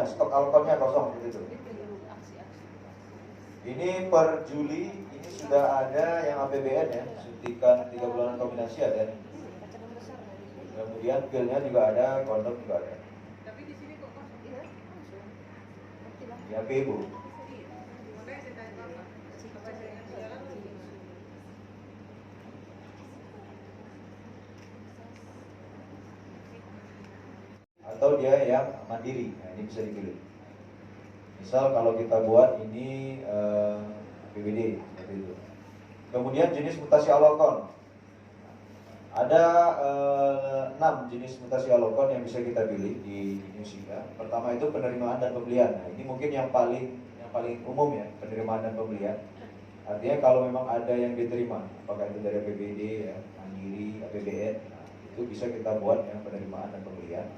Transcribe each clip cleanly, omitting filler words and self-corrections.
alkonnya, stok alkonnya kosong seperti itu. Ini per Juli ini sudah ada yang APBN ya, suntikan 3 bulanan kombinasi ada. Kemudian pilnya juga ada, kondom juga ada. Tapi di sini kok kosong? Ya Bu. Makanya saya tanya Bapak, apa saya yang jualan? Atau dia yang mandiri, nah ini bisa dipilih. Misal kalau kita buat ini PBD seperti itu. Kemudian jenis mutasi alokon. Ada 6 jenis mutasi alokon yang bisa kita pilih di Newsiga. Pertama itu penerimaan dan pembelian. Nah, ini mungkin yang paling umum ya, penerimaan dan pembelian. Artinya kalau memang ada yang diterima, apakah itu dari APBD ya, mandiri, APBN, nah, itu bisa kita buat yang penerimaan dan pembelian.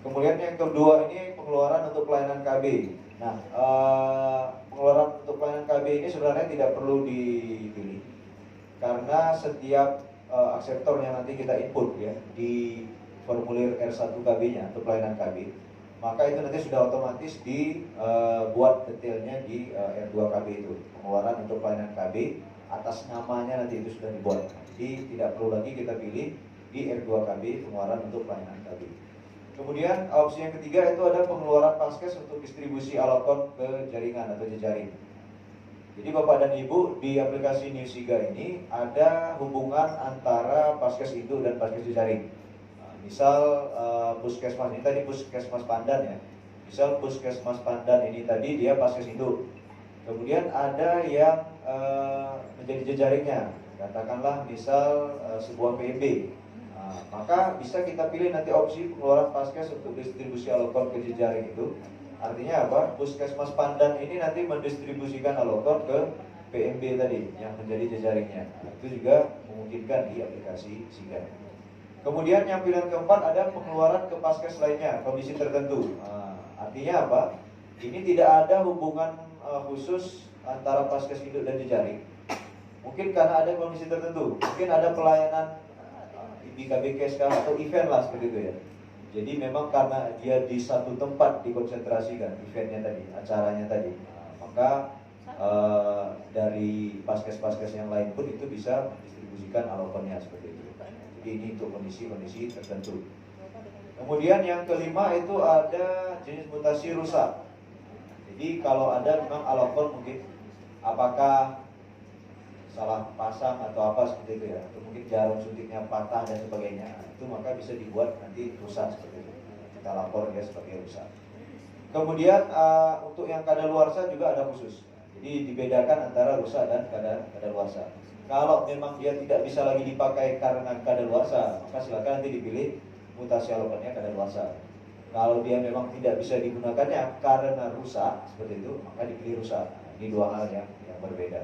Kemudian yang kedua ini pengeluaran untuk pelayanan KB. Nah, pengeluaran untuk pelayanan KB ini sebenarnya tidak perlu dipilih karena setiap akseptor yang nanti kita input ya di formulir R1 KB-nya untuk pelayanan KB, maka itu nanti sudah otomatis dibuat detailnya di R2 KB itu. Pengeluaran untuk pelayanan KB atas namanya nanti itu sudah dibuat. Jadi tidak perlu lagi kita pilih di R2 KB pengeluaran untuk pelayanan KB. Kemudian opsi yang ketiga itu ada pengeluaran paskes untuk distribusi alokon ke jaringan atau jejaring. Jadi Bapak dan Ibu di aplikasi Newsiga ini ada hubungan antara paskes induk dan paskes jejaring. Nah, misal puskesmas ini tadi puskesmas Pandan ya. Misal puskesmas Pandan ini tadi dia paskes induk. Kemudian ada yang menjadi jejaringnya. Katakanlah misal sebuah PMB. Nah, maka bisa kita pilih nanti opsi pengeluaran paskes untuk distribusi alokon ke jejaring itu. Artinya apa? Puskesmas Pandan ini nanti mendistribusikan alokon ke PMB tadi yang menjadi jejaringnya. Nah, itu juga memungkinkan di aplikasi Siga. Kemudian yang pilihan keempat ada pengeluaran ke paskes lainnya, kondisi tertentu. Nah, artinya apa? Ini tidak ada hubungan khusus antara paskes induk dan jejaring. Mungkin karena ada kondisi tertentu, mungkin ada pelayanan di KBKSK atau event lah seperti itu ya. Jadi memang karena dia di satu tempat dikonsentrasikan eventnya tadi, acaranya tadi, maka dari paskes-paskes yang lain pun itu bisa mendistribusikan alokonnya seperti itu. Jadi ini untuk kondisi-kondisi tertentu. Kemudian yang kelima itu ada jenis mutasi rusak. Jadi kalau ada memang alokon mungkin apakah salah pasang atau apa seperti itu ya, atau mungkin jarum suntiknya patah dan sebagainya, itu maka bisa dibuat nanti rusak seperti itu, kita lapor dia sebagai rusak. Kemudian untuk yang kadaluarsa juga ada khusus, jadi dibedakan antara rusak dan kadaluarsa. Kalau memang dia tidak bisa lagi dipakai karena kadaluarsa, maka silakan nanti dipilih mutasi alokonnya kadaluarsa. Kalau dia memang tidak bisa digunakannya karena rusak seperti itu, maka dipilih rusak. Nah, ini dua hal yang berbeda.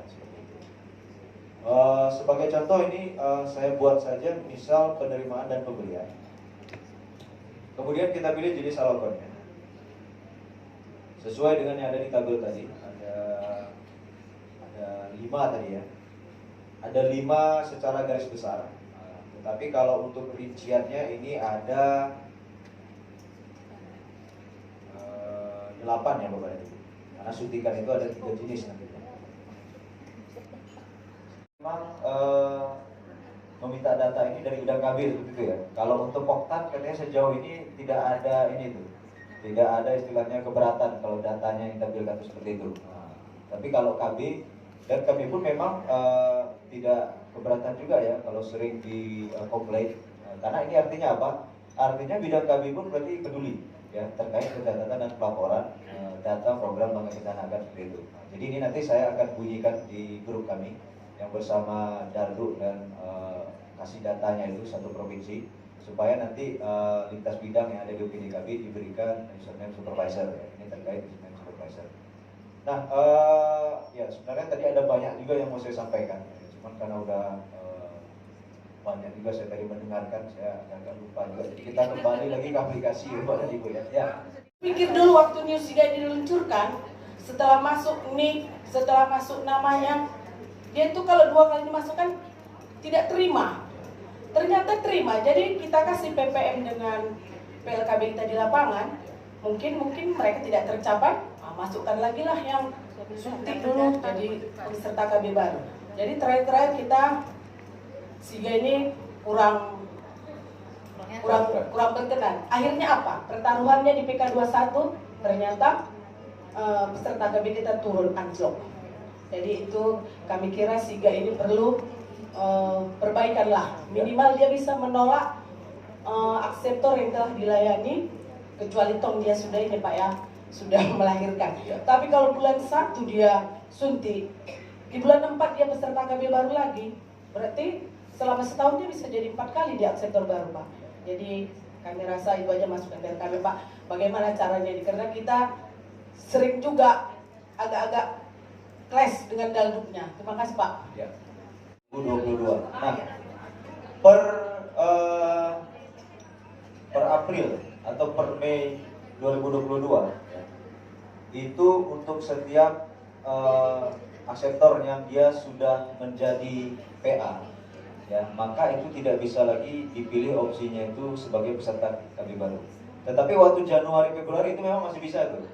Sebagai contoh ini saya buat saja misal penerimaan dan pembelian. Kemudian kita pilih jenis alokonnya sesuai dengan yang ada di tabel tadi. Ada 5 tadi ya. Ada 5 secara garis besar. Tetapi kalau untuk rinciannya ini ada 8 ya Bapak Ibu. Karena suntikan itu ada 3 jenis nanti. Memang meminta data ini dari Bidang KB begitu ya. Kalau untuk Poktan katanya sejauh ini tidak ada ini tuh, tidak ada istilahnya keberatan kalau datanya yang ditampilkan itu seperti itu. Nah, tapi kalau KB dan kami pun memang tidak keberatan juga ya kalau sering di komplain. Karena ini artinya apa? Artinya Bidang KB pun berarti peduli ya terkait pencatatan dan pelaporan data program Bangga Ketanakan seperti itu. Nah, jadi ini nanti saya akan bunyikan di grup kami yang bersama Dardu dan kasih datanya itu satu provinsi supaya nanti lintas bidang yang ada di UPDKB diberikan username supervisor ya. Ini terkait username supervisor. Nah ya sebenarnya tadi ada banyak juga yang mau saya sampaikan, cuman karena udah banyak juga saya tadi mendengarkan, saya agak lupa juga. Jadi kita kembali lagi ke aplikasi ya Pak dan Ibu ya. Pikir dulu waktu Newsiga diluncurkan, setelah masuk nik, setelah masuk namanya, dia itu kalau 2 kali dimasukkan tidak terima. Ternyata terima. Jadi kita kasih PPM dengan PLKB kita di lapangan. mungkin mereka tidak tercapai, masukkan lagi lah yang suntik dulu jadi peserta KB baru. Jadi terakhir kita SIGA ini kurang berkenan. Akhirnya apa? Pertaruhannya di PK21 ternyata peserta KB kita turun anjlok. Jadi itu kami kira SIGA ini perlu perbaikan lah. Minimal dia bisa menolak akseptor yang telah dilayani, kecuali tong dia sudah ini Pak ya, sudah melahirkan. Tapi kalau bulan 1 dia suntik, di bulan 4 dia peserta KB baru lagi, berarti selama setahun dia bisa jadi 4 kali di akseptor baru Pak. Jadi kami rasa itu aja masukan dari kami Pak. Bagaimana caranya? Karena kita sering juga agak-agak clash dengan dalduknya. Terima kasih Pak. Ya. 2022. Nah, per April atau per Mei 2022 ya, itu untuk setiap akseptor yang dia sudah menjadi PA ya, maka itu tidak bisa lagi dipilih opsinya itu sebagai peserta KB baru. Tetapi waktu Januari Februari itu memang masih bisa tuh.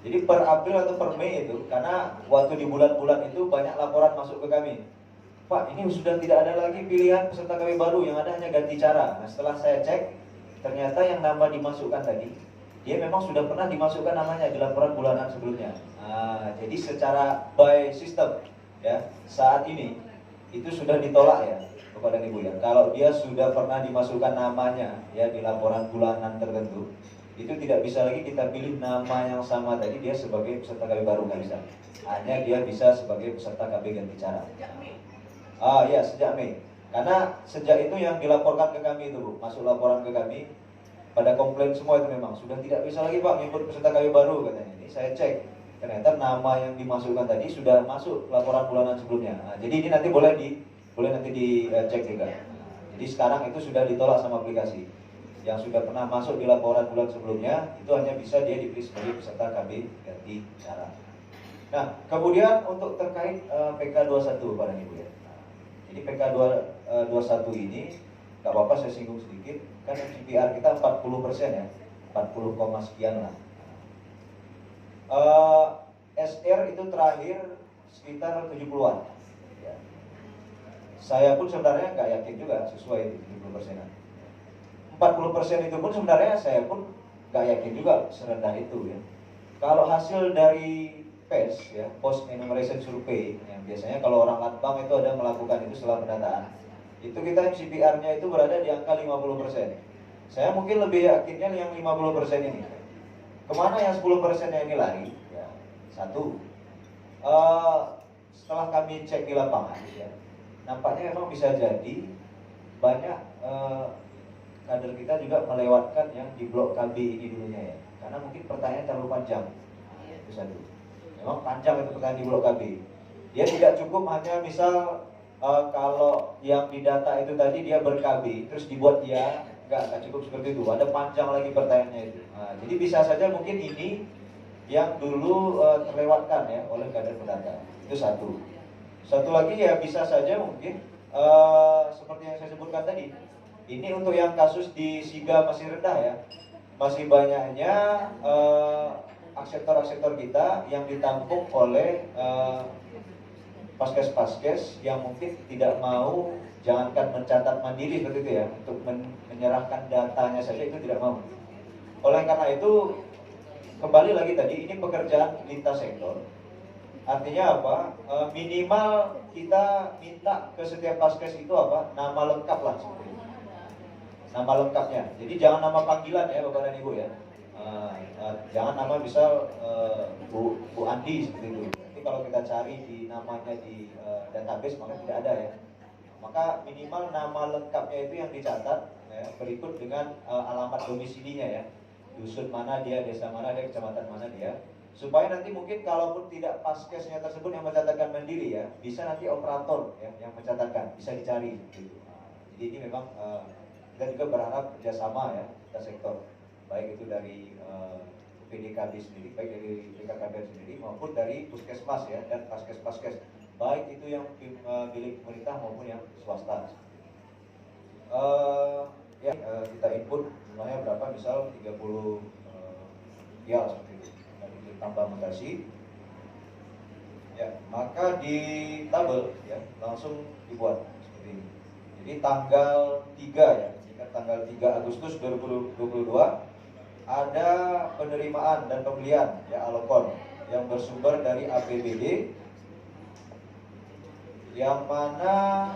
Jadi per April atau per Mei itu, karena waktu di bulan-bulan itu banyak laporan masuk ke kami, Pak, ini sudah tidak ada lagi pilihan peserta KB baru, yang ada hanya ganti cara. Nah, setelah saya cek, ternyata yang nama dimasukkan tadi, dia memang sudah pernah dimasukkan namanya di laporan bulanan sebelumnya. Jadi secara by system, ya, saat ini itu sudah ditolak ya, kepada Ibu ya. Kalau dia sudah pernah dimasukkan namanya ya di laporan bulanan tertentu, itu tidak bisa lagi kita pilih nama yang sama tadi dia sebagai peserta KB baru, nggak bisa. Hanya dia bisa sebagai peserta KB ganti cara. Ya, sejak Mei. Karena sejak itu yang dilaporkan ke kami itu, Bu, masuk laporan ke kami, pada komplain semua itu memang sudah tidak bisa lagi Pak ngikut peserta KB baru katanya. Ini saya cek, ternyata nama yang dimasukkan tadi sudah masuk laporan bulanan sebelumnya. Jadi ini nanti boleh nanti dicek juga. Jadi sekarang itu sudah ditolak sama aplikasi. Yang sudah pernah masuk di laporan bulan sebelumnya itu hanya bisa dia dipilih sebagai peserta KB ganti cara. Nah, kemudian untuk terkait PK21 Bapak dan Ibu ya. Jadi PK21 ini, gak apa-apa saya singgung sedikit, kan MCPR kita 40% ya, 40, sekian lah. SR itu terakhir sekitar 70-an. Ya. Saya pun sebenarnya gak yakin juga sesuai 70%-an. 40% itu pun sebenarnya saya pun gak yakin juga serendah itu ya. Kalau hasil dari PES ya, Post Enumeration Survey, yang biasanya kalau orang Latbang itu ada melakukan itu setelah pendataan, itu kita MCPR-nya itu berada di angka 50%. Saya mungkin lebih yakinnya yang 50% ini. Kemana yang 10%-nya ini lari? Ya, satu, setelah kami cek di lapangan ya, nampaknya memang bisa jadi banyak kader kita juga melewatkan yang di blok KB ini dulunya ya, karena mungkin pertanyaan terlalu panjang. Itu satu. Memang panjang itu pertanyaan di blok KB. Dia tidak cukup hanya misal kalau yang di data itu tadi dia ber-KB terus dibuat dia nggak cukup seperti itu. Ada panjang lagi pertanyaannya itu. Jadi bisa saja mungkin ini yang dulu terlewatkan ya oleh kader pendata. Itu satu. Satu lagi ya bisa saja mungkin seperti yang saya sebutkan tadi. Ini untuk yang kasus di SIGA masih rendah ya. Masih banyaknya akseptor-akseptor kita yang ditampung oleh paskes-paskes yang mungkin tidak mau, jangankan mencatat mandiri seperti itu ya, untuk menyerahkan datanya saja itu tidak mau. Oleh karena itu, kembali lagi tadi, ini pekerjaan lintas sektor. Artinya apa? Minimal kita minta ke setiap paskes itu apa? Nama lengkap lah seperti itu. Nama lengkapnya. Jadi jangan nama panggilan ya Bapak dan Ibu ya. Jangan nama misal Bu Andi seperti itu. Nanti kalau kita cari di namanya di database maka tidak ada ya. Maka minimal nama lengkapnya itu yang dicatat ya, berikut dengan alamat domisilinya ya. Dusun mana dia, desa mana dia, kecamatan mana dia. Supaya nanti mungkin kalaupun tidak paskesnya tersebut yang mencatatkan mandiri ya, bisa nanti operator ya yang mencatatkan, bisa dicari gitu. Jadi ini memang kita juga berharap kerjasama ya kita sektor, baik itu dari PDKB sendiri, baik dari BKKB sendiri maupun dari puskesmas ya dan paskes-paskes, baik itu yang milik pemerintah maupun yang swasta. Kita input jumlahnya berapa, misal 30 ya seperti itu. Lalu ditambah mutasi, ya maka di tabel ya langsung dibuat seperti ini. Jadi tanggal 3 ya, jika tanggal 3 Agustus 2022 ada penerimaan dan pembelian ya alokon yang bersumber dari APBD, yang mana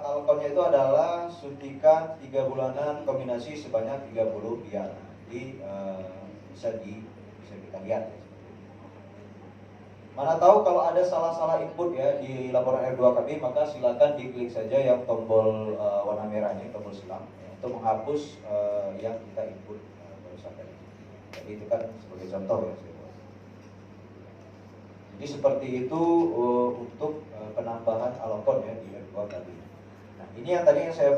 alkonnya itu adalah suntikan 3 bulanan kombinasi sebanyak 30 biar. Jadi bisa kita lihat ya. Mana tahu kalau ada salah-salah input ya di laporan R2KB, maka silakan diklik saja yang tombol warna merah ini, tombol silang ya, untuk menghapus yang kita input barusan tadi. Jadi itu kan sebagai contoh ya. Jadi seperti itu untuk penambahan alokon ya di R2 KB. Nah ini yang tadi yang saya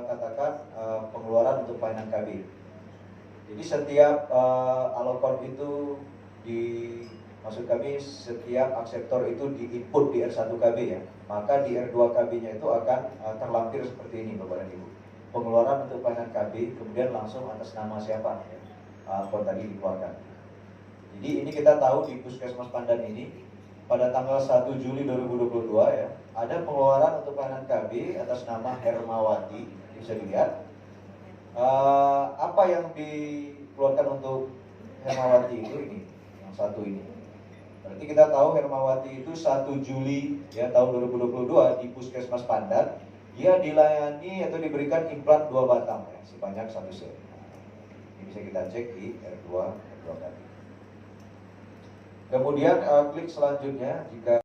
katakan pengeluaran untuk pelayanan KB. Jadi setiap alokon itu maksud kami setiap akseptor itu diinput di R1 KB ya. Maka di R2 KB-nya itu akan terlampir seperti ini Bapak dan Ibu. Pengeluaran untuk pelayanan KB kemudian langsung atas nama siapa ya, alokon tadi dikeluarkan. Jadi ini kita tahu di Puskesmas Pandan ini pada tanggal 1 Juli 2022 ya, ada pengeluaran untuk pelayanan KB atas nama Hermawati. Bisa dilihat apa yang dikeluarkan untuk Hermawati itu ini, yang satu ini. Berarti kita tahu Hermawati itu 1 Juli ya tahun 2022 di Puskesmas Pandan dia dilayani atau diberikan implan 2 batang ya, sebanyak 1 set. Ini bisa kita cek di R2 kali. Kemudian klik selanjutnya jika